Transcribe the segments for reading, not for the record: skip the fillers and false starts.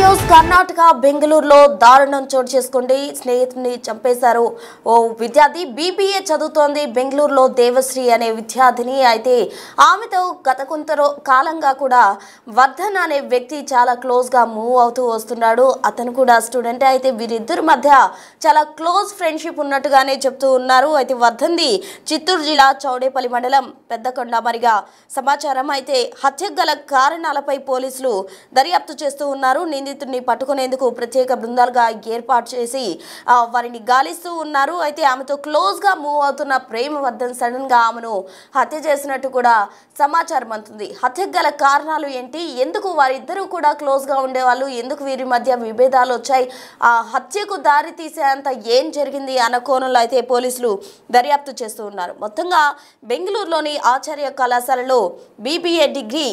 News Karnataka బెంగళూరులో దారుణం చోటు చేసుకుంది. స్నేహితుడిని చంపేశారు. ఓ విద్యార్థి బీబీఏ చదువుతోంది. బెంగళూరులో దేవశ్రీ అనే విద్యార్థిని. అయితే ఆమెతో గత కొంత కాలంగా కూడా వర్ధన్ అనే వ్యక్తి చాలా క్లోజ్గా మూవ్ అవుతూ వస్తున్నాడు. అతను కూడా స్టూడెంట్. అయితే వీరిద్దరి మధ్య చాలా క్లోజ్ ఫ్రెండ్షిప్ ఉన్నట్టుగానే చెప్తూ ఉన్నారు. అయితే వర్ధన్ది చిత్తూరు జిల్లా చౌడేపల్లి మండలం పెద్దకొండమరిగా సమాచారం. అయితే హత్యకు గల కారణాలపై పోలీసులు దర్యాప్తు చేస్తూ ఉన్నారు. నిందితుడిని పట్టుకునేందుకు ప్రత్యేక బృందాలుగా ఏర్పాటు చేసి వారిని గాలిస్తూ ఉన్నారు. అయితే ఆమెతో క్లోజ్గా మూవ్ అవుతున్న ప్రేమవర్ధన్ సడన్ గా ఆమెను హత్య చేసినట్టు కూడా సమాచారం అందుతుంది. హత్యకు గల కారణాలు ఏంటి, ఎందుకు వారిద్దరూ కూడా క్లోజ్గా ఉండేవాళ్ళు, ఎందుకు వీరి మధ్య విభేదాలు వచ్చాయి, ఆ హత్యకు దారి తీసేంత ఏం జరిగింది అన్న కోణంలో అయితే పోలీసులు దర్యాప్తు చేస్తూ ఉన్నారు. మొత్తంగా బెంగళూరులోని ఆచార్య కళాశాలలో బీబీఏ డిగ్రీ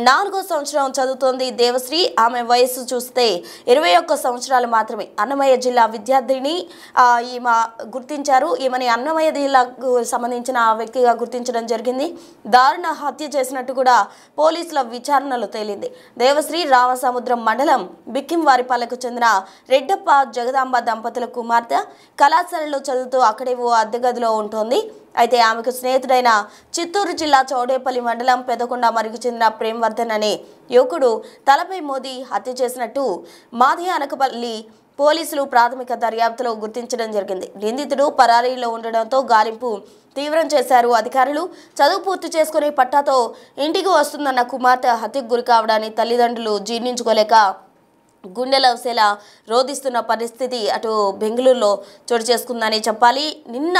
4వ సంవత్సరం చదువుతోంది దేవశ్రీ. ఆమె వయస్సు చూస్తే 21 సంవత్సరాలు మాత్రమే. అన్నమయ్య జిల్లా విద్యార్థిని ఈమె గుర్తించారు. ఈమెని అన్నమయ్య జిల్లాకు సంబంధించిన వ్యక్తిగా గుర్తించడం జరిగింది. దారుణ హత్య చేసినట్టు కూడా పోలీసుల విచారణలో తేలింది. దేవశ్రీ రామసముద్రం మండలం బిక్కింవారిపల్లెకు చెందిన రెడ్డప్ప జగదాంబ దంపతుల కుమార్తె. కళాశాలలో చదువుతూ అక్కడే ఓ అద్దె గదిలో ఉంటుంది. అయితే ఆమెకు స్నేహితుడైన చిత్తూరు జిల్లా చౌడేపల్లి మండలం పెదకొండమరికి చెందిన ప్రేమవర్ధన్ అనే యువకుడు తలపై మోదీ హత్య చేసినట్టు మాది అనకపల్లి పోలీసులు ప్రాథమిక దర్యాప్తులో గుర్తించడం జరిగింది. నిందితుడు పరారీలో ఉండడంతో గాలింపు తీవ్రం చేశారు అధికారులు. చదువు పూర్తి చేసుకుని పట్టాతో ఇంటికి వస్తుందన్న కుమార్తె హత్యకు గురి కావడాన్ని తల్లిదండ్రులు జీర్ణించుకోలేక గుండెలవసేలా రోధిస్తున్న పరిస్థితి అటు బెంగళూరులో చోటు చేసుకుందని చెప్పాలి. నిన్న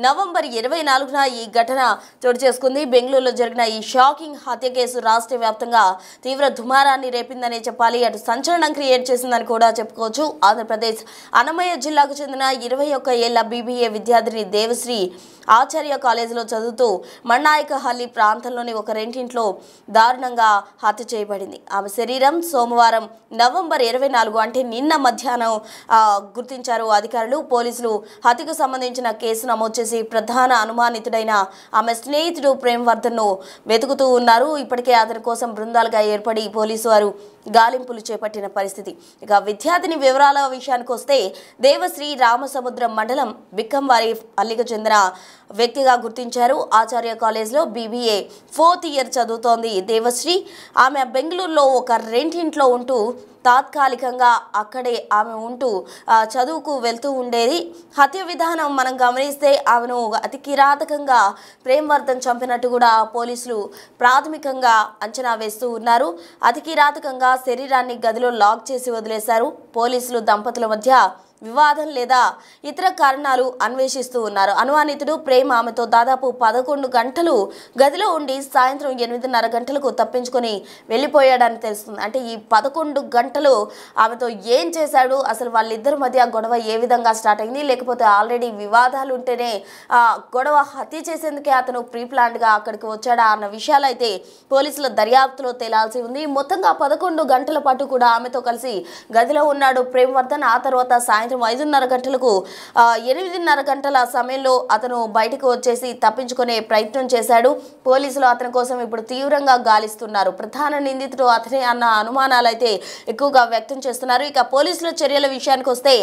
నవంబర్ 24న ఈ ఘటన చోటు చేసుకుంది. బెంగళూరులో జరిగిన ఈ షాకింగ్ హత్య కేసు రాష్ట్ర వ్యాప్తంగా తీవ్ర దుమారాన్ని రేపిందని చెప్పాలి. అటు సంచలనం క్రియేట్ చేసిందని కూడా చెప్పుకోవచ్చు. ఆంధ్రప్రదేశ్ అన్నమయ్య జిల్లాకు చెందిన 21 ఏళ్ల బీబీఏ విద్యార్థిని దేవశ్రీ ఆచార్య కాలేజీలో చదువుతూ మన్నాయకహల్లి ప్రాంతంలోని ఒక రెంటింట్లో దారుణంగా హత్య చేయబడింది. ఆమె శరీరం సోమవారం నవంబర్ 24 అంటే నిన్న మధ్యాహ్నం గుర్తించారు అధికారులు. పోలీసులు హత్యకు సంబంధించిన కేసు నమోదు చేసి ప్రధాన అనుమానితుడైన ఆమె స్నేహితుడు ప్రేమవర్ధన్ను వెతుకుతూ ఉన్నారు. ఇప్పటికే అతని కోసం బృందాలుగా ఏర్పడి పోలీసు వారు గాలింపులు చేపట్టిన పరిస్థితి. ఇక విద్యార్థిని వివరాల విషయానికి వస్తే దేవశ్రీ రామసముద్రం మండలం బిక్కంవారి పల్లికి చెందిన వ్యక్తిగా గుర్తించారు. ఆచార్య కాలేజ్లో బీబీఏ 4th ఇయర్ చదువుతోంది దేవశ్రీ. ఆమె బెంగళూరులో ఒక రెంటింట్లో ఉంటూ తాత్కాలికంగా అక్కడే ఆమె ఉంటూ చదువుకు వెళ్తూ ఉండేది. హత్య విధానం మనం గమనిస్తే ఆమెను అతి కిరాతకంగా ప్రేమవర్ధన్ చంపినట్టు కూడా పోలీసులు ప్రాథమికంగా అంచనా వేస్తూ ఉన్నారు. అతి కిరాతకంగా శరీరాన్ని గదిలో లాక్ చేసి వదిలేశారు. పోలీసులు దంపతుల మధ్య వివాదం లేదా ఇతర కారణాలు అన్వేషిస్తూ ఉన్నారు. అనుమానితుడు ప్రేమ ఆమెతో దాదాపు 11 గంటలు గదిలో ఉండి సాయంత్రం 8:30 గంటలకు తప్పించుకొని వెళ్ళిపోయాడని తెలుస్తుంది. అంటే ఈ 11 గంటలు ఆమెతో ఏం చేశాడు, అసలు వాళ్ళిద్దరి మధ్య గొడవ ఏ విధంగా స్టార్ట్ అయింది, లేకపోతే ఆల్రెడీ వివాదాలు ఉంటేనే గొడవ హత్య చేసేందుకే అతను ప్రీ ప్లాన్డ్గా అక్కడికి వచ్చాడా అన్న విషయాలు అయితే పోలీసుల దర్యాప్తులో తేలాల్సి ఉంది. మొత్తంగా 11 గంటల పాటు కూడా ఆమెతో కలిసి గదిలో ఉన్నాడు ప్రేమవర్ధన్. ఆ తర్వాత సాయంత్రం 5:30 గంటలకు 8:30 గంటల సమయంలో అతను బయటకు వచ్చేసి తప్పించుకునే ప్రయత్నం చేశాడు. పోలీసులు అతని కోసం ఇప్పుడు తీవ్రంగా గాలిస్తున్నారు. ప్రధాన నిందితుడు అతనే అన్న అనుమానాలు అయితే ఎక్కువగా వ్యక్తం చేస్తున్నారు. ఇక పోలీసుల చర్యల విషయానికి వస్తే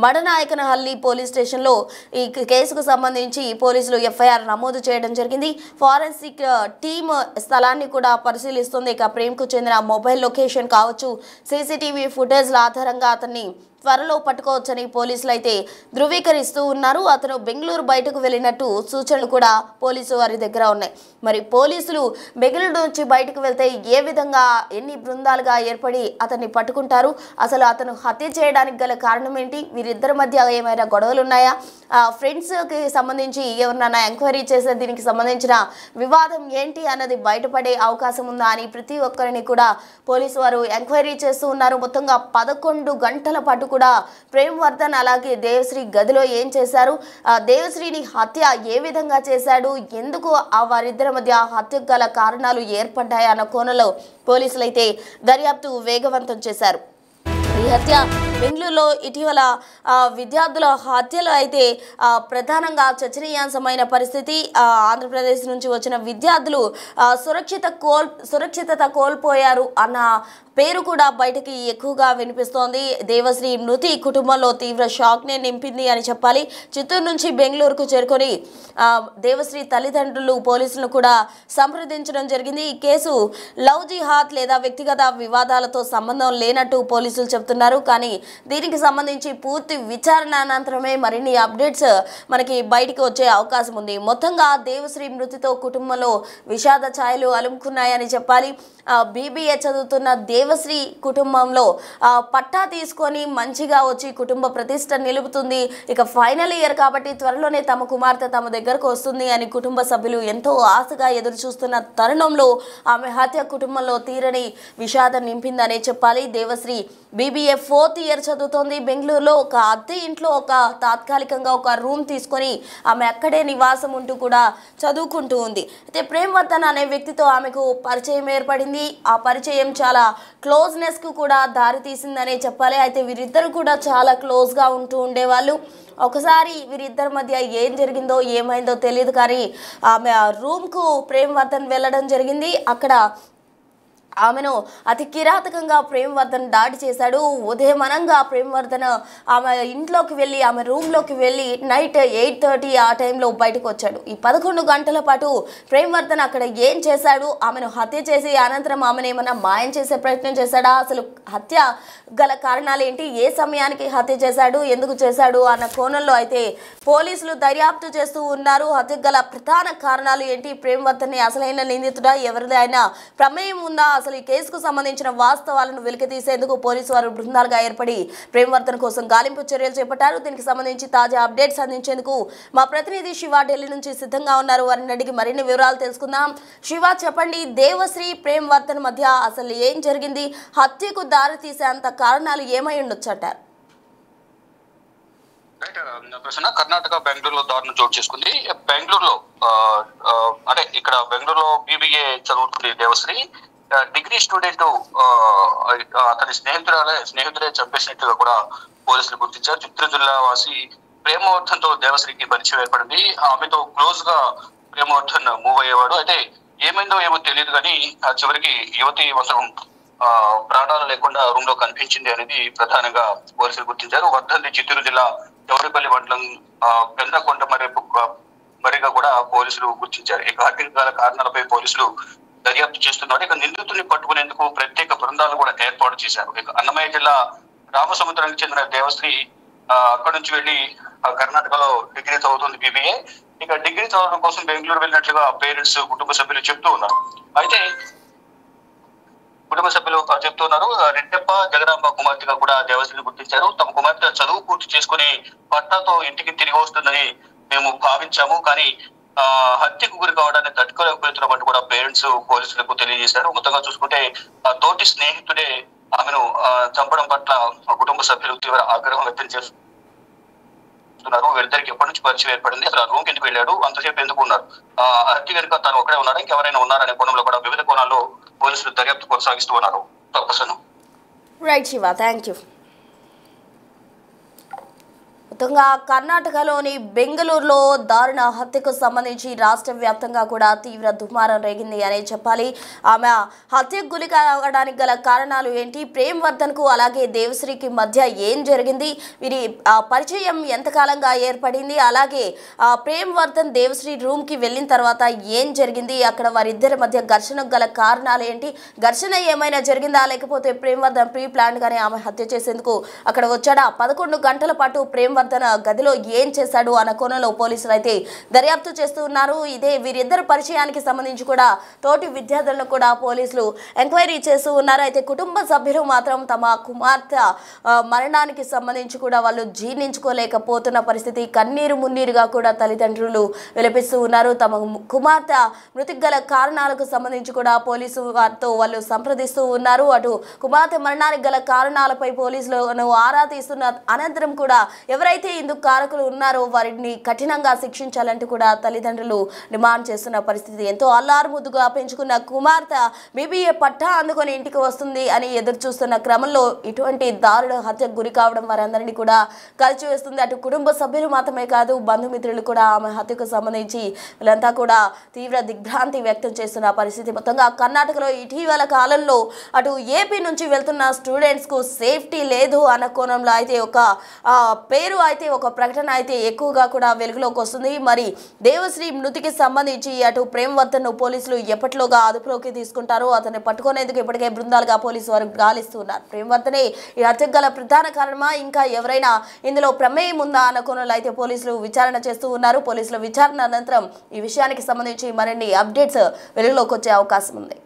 మడనాయకనహల్లి పోలీస్ స్టేషన్లో ఈ కేసుకు సంబంధించి పోలీసులు ఎఫ్ఐఆర్ నమోదు చేయడం జరిగింది. ఫారెన్సిక్ టీమ్ స్థలాన్ని కూడా పరిశీలిస్తుంది. ఇక ప్రేమ్కు చెందిన మొబైల్ లొకేషన్ కావచ్చు, సీసీటీవీ ఫుటేజ్ల ఆధారంగా అతన్ని త్వరలో పట్టుకోవచ్చని పోలీసులు అయితే ధృవీకరిస్తూ ఉన్నారు. అతను బెంగళూరు బయటకు వెళ్ళినట్టు సూచనలు కూడా పోలీసు వారి దగ్గర ఉన్నాయి. మరి పోలీసులు బెంగళూరు నుంచి బయటకు వెళ్తే ఏ విధంగా ఎన్ని బృందాలుగా ఏర్పడి అతన్ని పట్టుకుంటారు, అసలు అతను హత్య చేయడానికి గల కారణం ఏంటి, వీరిద్దరి మధ్య ఏమైనా గొడవలు ఉన్నాయా, ఫ్రెండ్స్కి సంబంధించి ఎవరినైనా ఎంక్వైరీ చేసే దీనికి సంబంధించిన వివాదం ఏంటి అన్నది బయటపడే అవకాశం ఉందా అని ప్రతి ఒక్కరిని కూడా పోలీసు వారు ఎంక్వైరీ చేస్తూ ఉన్నారు. మొత్తంగా 11 గంటల పాటు కూడా ప్రేమవర్ధన్ అలాగే దేవశ్రీ గదిలో ఏం చేశారు, దేవశ్రీని హత్య ఏ విధంగా చేశాడు, ఎందుకు వారిద్దరి మధ్య హత్యకు గల కారణాలు ఏర్పడ్డాయి అన్న కోణంలో పోలీసులు అయితే దర్యాప్తు వేగవంతం చేశారు. ఈ హత్య బెంగళూరులో ఇటీవల విద్యార్థుల హత్యలు అయితే ప్రధానంగా చర్చనీయాంశమైన పరిస్థితి. ఆంధ్రప్రదేశ్ నుంచి వచ్చిన విద్యార్థులు సురక్షితత కోల్పోయారు అన్న పేరు కూడా బయటకి ఎక్కువగా వినిపిస్తోంది. దేవశ్రీ మృతి కుటుంబంలో తీవ్ర షాక్ని నింపింది అని చెప్పాలి. చిత్తూరు నుంచి బెంగళూరుకు చేరుకొని దేవశ్రీ తల్లిదండ్రులు పోలీసులను కూడా సంప్రదించడం జరిగింది. ఈ కేసు లవ్ జిహాద్ లేదా వ్యక్తిగత వివాదాలతో సంబంధం లేనట్టు పోలీసులు చెబుతున్నారు. కానీ దీనికి సంబంధించి పూర్తి విచారణ అనంతరమే మరిన్ని అప్డేట్స్ మనకి బయటికి వచ్చే అవకాశం ఉంది. మొత్తంగా దేవశ్రీ మృతితో కుటుంబంలో విషాద ఛాయలు అలుముకున్నాయని చెప్పాలి. బీబీఏ చదువుతున్న దేవశ్రీ కుటుంబంలో పట్టా తీసుకొని మంచిగా వచ్చి కుటుంబ ప్రతిష్ట నిలుపుతుంది. ఇక ఫైనల్ ఇయర్ కాబట్టి త్వరలోనే తమ కుమార్తె తమ దగ్గరకు వస్తుంది అని కుటుంబ సభ్యులు ఎంతో ఆశగా ఎదురు చూస్తున్న తరుణంలో ఆమె హత్య కుటుంబంలో తీరని విషాదం నింపిందనే చెప్పాలి. దేవశ్రీ బీబీఏ 4th ఇయర్ చదువుతోంది. బెంగళూరులో ఒక అద్దె ఇంట్లో తాత్కాలికంగా ఒక రూమ్ తీసుకొని ఆమె అక్కడే నివాసం ఉంటూ కూడా చదువుకుంటూ ఉంది. అయితే ప్రేమ్ వర్ధన్ అనే వ్యక్తితో ఆమెకు పరిచయం ఏర్పడింది. ఆ పరిచయం చాలా క్లోజ్నెస్కు కూడా దారి తీసిందనే చెప్పాలి. అయితే వీరిద్దరు కూడా చాలా క్లోజ్గా ఉంటూ ఉండేవాళ్ళు. ఒకసారి వీరిద్దరి మధ్య ఏం జరిగిందో ఏమైందో తెలియదు, కానీ ఆమె ఆ రూమ్కు ప్రేమ్ వర్ధన్ వెళ్ళడం జరిగింది. అక్కడ ఆమెను అతి కిరాతకంగా ప్రేమ్ వర్ధన్ దాడి చేశాడు. ఉదయమనంగా ప్రేమ్ వర్ధన్ ఆమె ఇంట్లోకి వెళ్ళి ఆమె రూమ్లోకి వెళ్ళి నైట్ 8:30 ఆ టైంలో బయటకు వచ్చాడు. ఈ 11 గంటల పాటు ప్రేమ్ వర్ధన్ అక్కడ ఏం చేశాడు? ఆమెను హత్య చేసి అనంతరం ఆమెను ఏమైనా మాయం చేసే ప్రయత్నం చేశాడా? అసలు హత్య గల కారణాలు ఏంటి? ఏ సమయానికి హత్య చేశాడు? ఎందుకు చేశాడు అన్న కోణంలో అయితే పోలీసులు దర్యాప్తు చేస్తూ ఉన్నారు. హత్య గల ప్రధాన కారణాలు ఏంటి? ప్రేమ్ వర్ధన్ అసలైన నిందితుడా? ఎవరిదైనా ప్రమేయం ఉందా? అసలు ఈ కేసుకు సంబంధించిన వాస్తవాలను వెలికితీసేందుకు పోలీసు వారు బృందాలుగా ఏర్పడి ప్రేమ్ వర్ధన్ కోసం గాలింపు చర్యలు చేపట్టారు. దీనికి సంబంధించి తాజా అప్డేట్స్ అందించేందుకు మా ప్రతినిధి శివ ఢిల్లీ నుంచి సిద్ధంగా ఉన్నారు. వారిని అడిగి మరిన్ని వివరాలు తెలుసుకుందాం. శివ, చెప్పండి, దేవశ్రీ ప్రేమ్ వర్ధన్ మధ్య అసలు ఏం జరిగింది? హత్యకు దారి తీసేంత కారణాలు ఏమై ఉండొచ్చంటారు? కర్ణాటక బెంగళూరులో దారుణం చోటు చేసుకుంది. బెంగళూరులో అంటే ఇక్కడ బెంగళూరులో బీబీఏ చదువుతుంది దేవశ్రీ. డిగ్రీ స్టూడెంట్ అతని స్నేహితుడే చంపేసినట్టుగా కూడా పోలీసులు గుర్తించారు. చిత్తూరు జిల్లా వాసి ప్రేమవర్ధన్ తో దేవశ్రీకి పరిచయం ఏర్పడింది. ఆమెతో క్లోజ్ గా ప్రేమవర్ధన్ మూవ్ అయ్యేవాడు. అయితే ఏమైందో ఏమో తెలియదు, కానీ చివరికి యువతి మాత్రం ప్రాణాలు లేకుండా రూమ్ లో కనిపించింది అనేది ప్రధానంగా పోలీసులు గుర్తించారు. వర్ధన్ చిత్తూరు జిల్లా చౌడపల్లి మండలం పెందకొండ మరిగా కూడా పోలీసులు గుర్తించారు. ఇక హత్య కారణాలపై పోలీసులు దర్యాప్తు చేస్తున్నారు. ఇక నిందితుల్ని పట్టుకునేందుకు ప్రత్యేక బృందాలు కూడా ఏర్పాటు చేశారు. ఇక అన్నమయ్య జిల్లా రామసముద్రానికి చెందిన దేవశ్రీ అక్కడి నుంచి వెళ్లి కర్ణాటకలో డిగ్రీ చదువుతుంది బీబీఏ. ఇక డిగ్రీ చదవడం కోసం బెంగళూరు వెళ్ళినట్లుగా పేరెంట్స్ కుటుంబ సభ్యులు చెప్తూ ఉన్నారు. అయితే కుటుంబ సభ్యులు చెప్తున్నారు, రెడ్డప్ప జగదాంబ కుమార్తెగా కూడా దేవశ్రీని గుర్తించారు. తమ కుమార్తె చదువు పూర్తి చేసుకుని పట్టాతో ఇంటికి తిరిగి వస్తుందని మేము భావించాము, కానీ హత్యకు గురి కావడాన్ని తట్టుకోలేకపోతున్నామంటూ కూడా పేరెంట్స్ పోలీసులకు తెలియజేశారు. మొత్తంగా చూసుకుంటే తోటి స్నేహితుడే ఆమెను చంపడం పట్ల కుటుంబ సభ్యులు తీవ్ర ఆగ్రహం వ్యక్తం చేస్తున్నారు. వీరిద్దరికి ఎప్పటి నుంచి పరిచయం ఏర్పడింది? అసలు రూమ్ కిందకి వెళ్ళాడు, అంతసేపు ఎందుకు ఉన్నారు? హత్య వెనుక తను ఒకడే ఉన్నారా, ఇంకెవరైనా ఉన్నారనే కోణంలో కూడా వివిధ కోణాల్లో పోలీసులు దర్యాప్తు కొనసాగిస్తూ ఉన్నారు. Right Shiva, thank you. మొత్తంగా కర్ణాటకలోని బెంగళూరులో దారుణ హత్యకు సంబంధించి రాష్ట్ర వ్యాప్తంగా కూడా తీవ్ర దుమారం రేగింది అనే చెప్పాలి. ఆమె హత్యకు గురి కావడానికి గల కారణాలు ఏంటి? ప్రేమ్ వర్ధన్కు అలాగే దేవశ్రీకి మధ్య ఏం జరిగింది? వీరి పరిచయం ఎంతకాలంగా ఏర్పడింది? అలాగే ప్రేమ్ వర్ధన్ దేవశ్రీ రూమ్కి వెళ్ళిన తర్వాత ఏం జరిగింది? అక్కడ వారిద్దరి మధ్య ఘర్షణకు గల కారణాలు ఏంటి? ఘర్షణ ఏమైనా జరిగిందా, లేకపోతే ప్రేమ్ వర్ధన్ ప్రీ ప్లాన్ గానే ఆమె హత్య చేసేందుకు అక్కడ వచ్చాడా? 11 గంటల పాటు ప్రేమ్ వర్ధన్ గదిలో ఏం చేశాడు అన్న కోణంలో పోలీసులు అయితే దర్యాప్తు చేస్తూ ఉన్నారు. ఇదే వీరిద్దరు పరిచయానికి సంబంధించి కూడా తోటి విద్యార్థులను కూడా పోలీసులు ఎంక్వైరీ చేస్తూ ఉన్నారు. అయితే కుటుంబ సభ్యులు మాత్రం తమ కుమార్తె మరణానికి సంబంధించి కూడా వాళ్ళు జీర్ణించుకోలేకపోతున్న పరిస్థితి. కన్నీరు మున్నీరుగా కూడా తల్లిదండ్రులు విలపిస్తూ ఉన్నారు. తమ కుమార్తె మృతికి గల కారణాలకు సంబంధించి కూడా పోలీసు వారితో వాళ్ళు సంప్రదిస్తూ ఉన్నారు. అటు కుమార్తె మరణానికి గల కారణాలపై పోలీసులను ఆరా తీస్తున్న అనంతరం కూడా ఎవరైతే ఎవరైతే ఇందుకు కారకులు ఉన్నారో వారిని కఠినంగా శిక్షించాలంటూ కూడా తల్లిదండ్రులు డిమాండ్ చేస్తున్న పరిస్థితి. ఎంతో అల్లారుముద్దుగా పెంచుకున్న కుమార్తె బీబీఏ పట్టా అందుకొని ఇంటికి వస్తుంది అని ఎదురు చూస్తున్న క్రమంలో ఇటువంటి దారుణ హత్యకు గురి కావడం వారందరినీ కూడా కలిచివేస్తుంది. అటు కుటుంబ సభ్యులు మాత్రమే కాదు, బంధుమిత్రులు కూడా ఆమె హత్యకు సంబంధించి వీళ్ళంతా కూడా తీవ్ర దిగ్భ్రాంతి వ్యక్తం చేస్తున్న పరిస్థితి. మొత్తంగా కర్ణాటకలో ఇటీవల కాలంలో అటు ఏపీ నుంచి వెళ్తున్న స్టూడెంట్స్కు సేఫ్టీ లేదు అన్న కోణంలో అయితే ఒక పేరు అయితే ఒక ప్రకటన అయితే ఎక్కువగా కూడా వెలుగులోకి వస్తుంది. మరి దేవశ్రీ మృతికి సంబంధించి అటు ప్రేమవర్ధన్ను పోలీసులు ఎప్పటిలోగా అదుపులోకి తీసుకుంటారో అతన్ని పట్టుకునేందుకు ఇప్పటికే బృందాలుగా పోలీసు వారు గాలిస్తున్నారు. ప్రేమవర్ధనే ఈ హత్యకు గల ప్రధాన కారణమా, ఇంకా ఎవరైనా ఇందులో ప్రమేయం ఉందా అన్న కోణంలో అయితే పోలీసులు విచారణ చేస్తూ ఉన్నారు. పోలీసుల విచారణ అనంతరం ఈ విషయానికి సంబంధించి మరిన్ని అప్డేట్స్ వెలుగులోకి వచ్చే అవకాశం ఉంది.